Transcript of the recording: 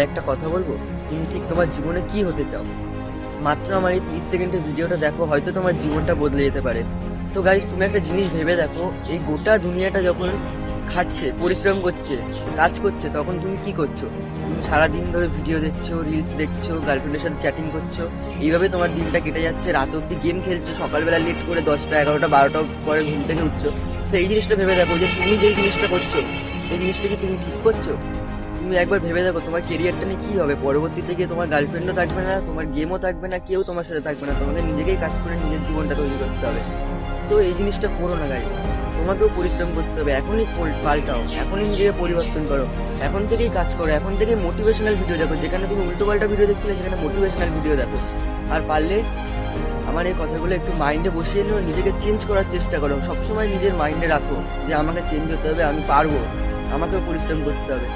একটা কথা বলবো, তুমি ঠিক তোমার জীবনে কি হতে চাও? মাত্র আমার এই 30 সেকেন্ডের ভিডিওটা দেখো, হয়তো তোমার জীবনটা বদলে যেতে পারে। সো গাইস, তুমি একটা জিনিস ভেবে দেখো, এই গোটা দুনিয়াটা যখন খাটছে, পরিশ্রম করছে, কাজ করছে, তখন তুমি কি করছো? তুমি সারাদিন ধরে ভিডিও দেখছো, রিলস দেখছো, গার্লফ্রেন্ডের সাথে চ্যাটিং করছো, এইভাবে তোমার দিনটা কেটে যাচ্ছে। রাত অব্দি গেম খেলছো, সকালবেলা লেট করে 10টা 11টা 12টা পরে ঘুম থেকে উঠছো। তো এই জিনিসটা ভেবে দেখো যে তুমি যেই জিনিসটা করছো, এই জিনিসটা কি তুমি ঠিক করছো? তুমি একবার ভেবে দেখো তোমার কেরিয়ারটা নিয়ে কি হবে। পরবর্তীতে গিয়ে তোমার গার্লফ্রেন্ডও থাকবে না, তোমার গেমও থাকবে না, কেউ তোমার সাথে থাকবে না। তোমাদের নিজেকেই কাজ করে নিজের জীবনটা তৈরি করতে হবে। সো এই জিনিসটা করো না গাইস, তোমাকেও পরিশ্রম করতে হবে। এখনই পাল্টাও, এখনই নিজেকে পরিবর্তন করো, এখন থেকেই কাজ করো, এখন থেকেই মোটিভেশনাল ভিডিও দেখো। যেখানে তুমি উল্টো পাল্টা ভিডিও দেখছিলে, সেখানে মোটিভেশনাল ভিডিও দেখো। আর পারলে আমার এই কথাগুলো একটু মাইন্ডে বসিয়ে নিও, নিজেকে চেঞ্জ করার চেষ্টা করো। সবসময় নিজের মাইন্ডে রাখো যে আমাকে চেঞ্জ হতে হবে, আমি পারবো, আমাকেও পরিশ্রম করতে হবে।